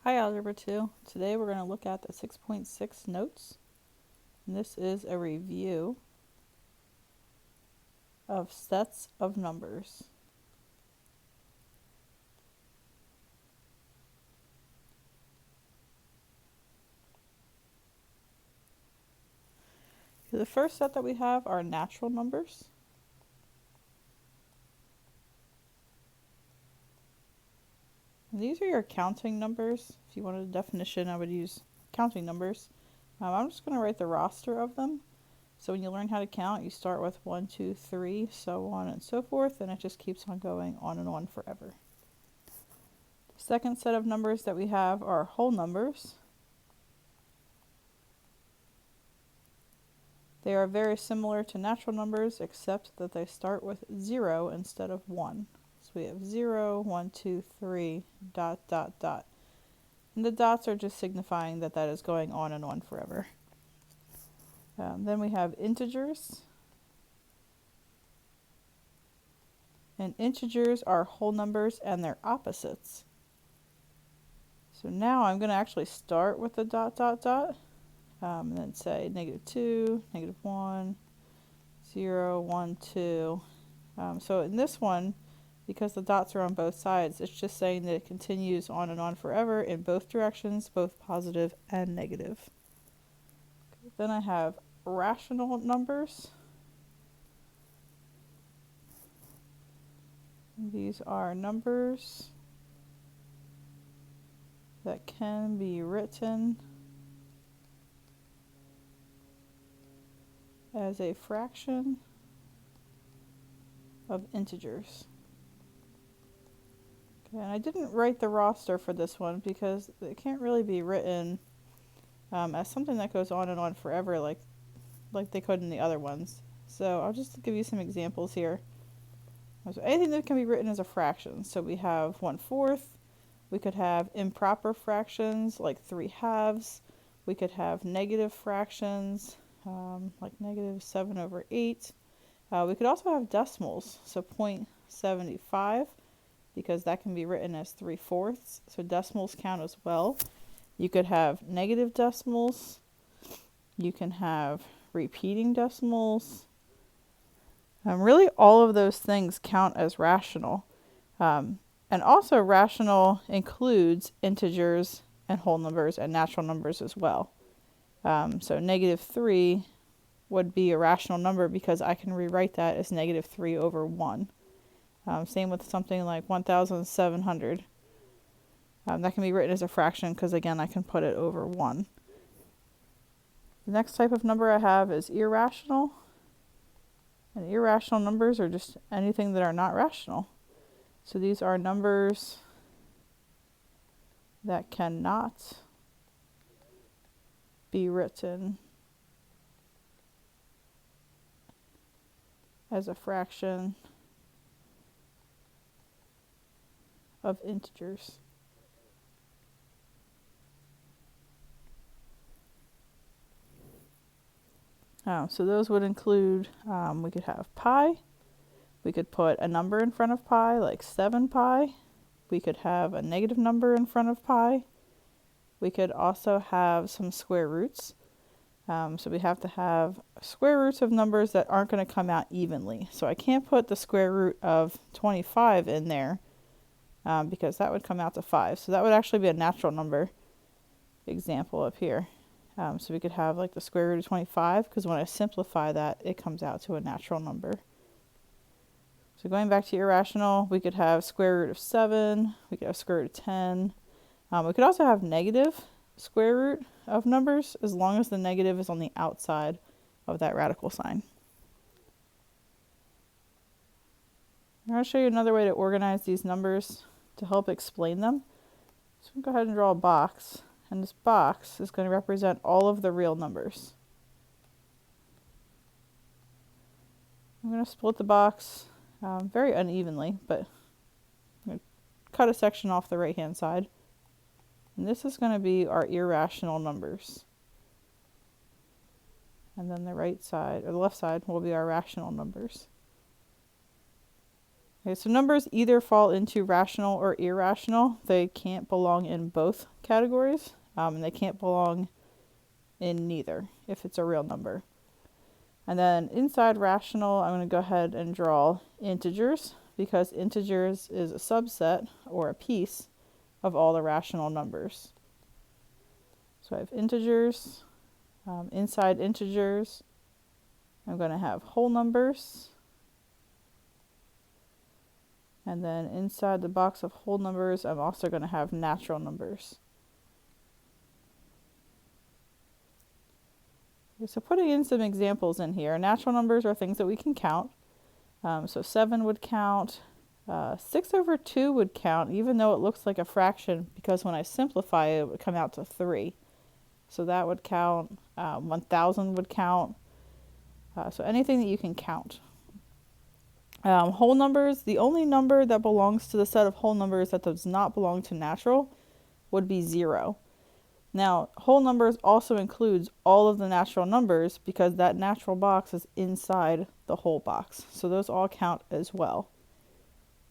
Hi Algebra 2. Today we're going to look at the 6.6 notes. And this is a review of sets of numbers. The first set that we have are natural numbers. And these are your counting numbers. If you wanted a definition, I would use counting numbers. I'm just going to write the roster of them. So when you learn how to count, you start with 1, 2, 3, so on and so forth, and it just keeps on going on and on forever. The second set of numbers that we have are whole numbers. They are very similar to natural numbers, except that they start with 0 instead of 1. So we have 0, 1, 2, 3, dot, dot, dot. And the dots are just signifying that that is going on and on forever. Then we have integers. And integers are whole numbers and their opposites. So now I'm going to actually start with the dot, dot, dot. And then say -2, -1, 0, 1, 2. So in this one, because the dots are on both sides, it's just saying that it continues on and on forever in both directions, both positive and negative. Okay, then I have rational numbers. These are numbers that can be written as a fraction of integers. Okay, and I didn't write the roster for this one because it can't really be written as something that goes on and on forever like they could in the other ones. So I'll just give you some examples here. So anything that can be written as a fraction. So we have 1/4. We could have improper fractions like 3/2. We could have negative fractions like -7/8. We could also have decimals, so 0.75, because that can be written as 3/4. So decimals count as well. You could have negative decimals. You can have repeating decimals. Really, all of those things count as rational. And also, rational includes integers and whole numbers and natural numbers as well. So -3 would be a rational number because I can rewrite that as -3/1. Same with something like 1,700. That can be written as a fraction because, again, I can put it over 1. The next type of number I have is irrational. And irrational numbers are just anything that are not rational. So these are numbers that cannot be written as a fraction of integers. So those would include, we could have pi. We could put a number in front of pi, like 7 pi. We could have a negative number in front of pi. We could also have some square roots. So we have to have square roots of numbers that aren't going to come out evenly. So I can't put the square root of 25 in there because that would come out to 5. So that would actually be a natural number example up here. So we could have like the square root of 25, because when I simplify that, it comes out to a natural number. So going back to irrational, we could have square root of 7, we could have square root of 10. We could also have negative square root of numbers, as long as the negative is on the outside of that radical sign. I'm going to show you another way to organize these numbers to help explain them. So I'm going to go ahead and draw a box. And this box is going to represent all of the real numbers. I'm going to split the box very unevenly, but I'm going to cut a section off the right-hand side. And this is going to be our irrational numbers. And then the right side, or the left side, will be our rational numbers. Okay, so numbers either fall into rational or irrational. They can't belong in both categories, and they can't belong in neither if it's a real number. And then inside rational, I'm going to go ahead and draw integers, because integers is a subset or a piece of all the rational numbers. So I have integers. Inside integers, I'm going to have whole numbers. And then inside the box of whole numbers, I'm also going to have natural numbers. Okay, so putting in some examples in here. Natural numbers are things that we can count. So 7 would count. 6 over 2 would count, even though it looks like a fraction, because when I simplify it, it would come out to 3. So that would count. 1,000 would count. So anything that you can count. Whole numbers, the only number that belongs to the set of whole numbers that does not belong to natural would be 0. Now, whole numbers also includes all of the natural numbers, because that natural box is inside the whole box. So those all count as well.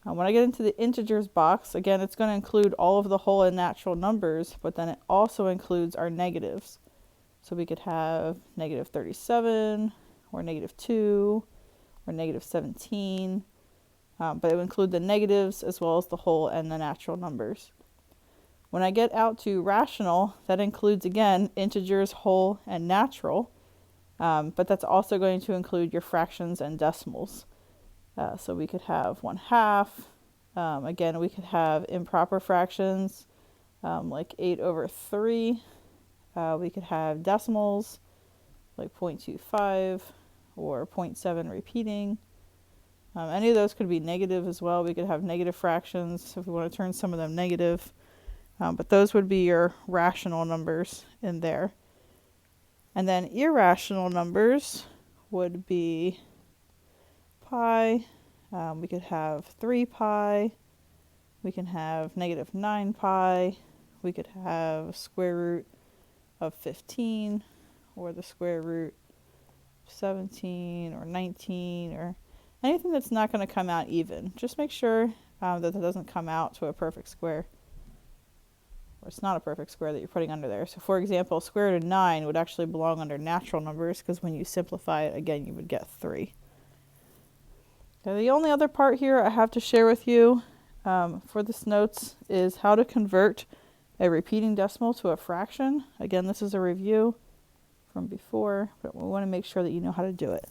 When I get into the integers box, again, it's going to include all of the whole and natural numbers, but then it also includes our negatives. So we could have negative 37, or negative 2, or negative 17, but it would include the negatives as well as the whole and the natural numbers. When I get out to rational, that includes, again, integers, whole, and natural, but that's also going to include your fractions and decimals. So we could have 1/2. Again, we could have improper fractions, like 8 over 3. We could have decimals, like 0.25 or 0.7 repeating. Any of those could be negative as well. We could have negative fractions if we want to turn some of them negative. But those would be your rational numbers in there. And then irrational numbers would be pi. We could have 3 pi. We can have negative 9 pi. We could have square root of 15, or the square root of 17, or 19, or anything that's not going to come out even. Just make sure that that doesn't come out to a perfect square. Or it's not a perfect square that you're putting under there. So for example, square root of 9 would actually belong under natural numbers, because when you simplify it, again, you would get 3. Okay, the only other part here I have to share with you for this notes is how to convert a repeating decimal to a fraction. Again, this is a review from before, but we want to make sure that you know how to do it.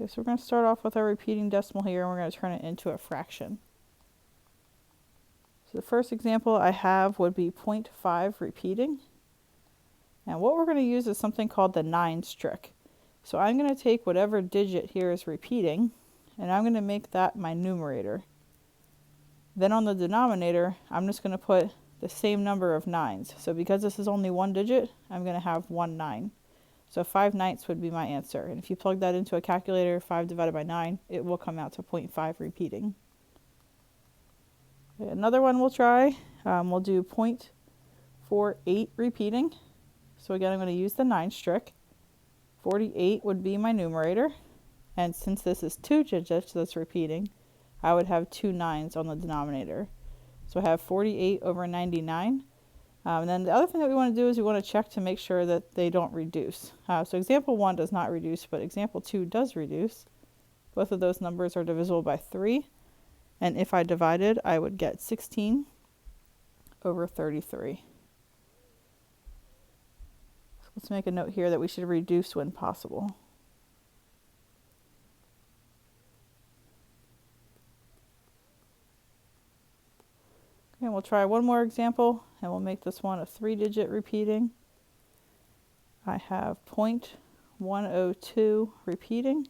Okay, so we're going to start off with our repeating decimal here, and we're going to turn it into a fraction. So the first example I have would be 0.5 repeating. And what we're going to use is something called the nines trick. So I'm going to take whatever digit here is repeating, and I'm going to make that my numerator. Then on the denominator, I'm just going to put the same number of nines. So because this is only one digit, I'm going to have 1 9. So 5/9 would be my answer. And if you plug that into a calculator, 5 divided by 9, it will come out to 0.5 repeating. Okay, another one we'll try. We'll do 0.48 repeating. So again, I'm going to use the nines trick. 48 would be my numerator. And since this is 2 digits that's repeating, I would have 2 9s on the denominator. So I have 48 over 99. And then the other thing that we want to do is we want to check to make sure that they don't reduce. So example 1 does not reduce, but example 2 does reduce. Both of those numbers are divisible by 3. And if I divided, I would get 16 over 33. So let's make a note here that we should reduce when possible. Okay, we'll try one more example, and we'll make this one a 3-digit repeating. I have 0.102 repeating.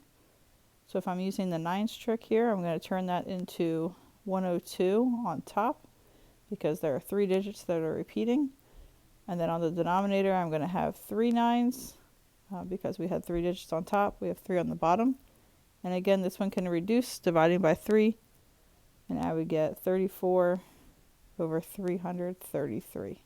So if I'm using the nines trick here, I'm going to turn that into 102 on top, because there are 3 digits that are repeating. And then on the denominator, I'm going to have 3 9s, because we had 3 digits on top. We have 3 on the bottom. And again, this one can reduce dividing by 3, and I would get 34 over 333.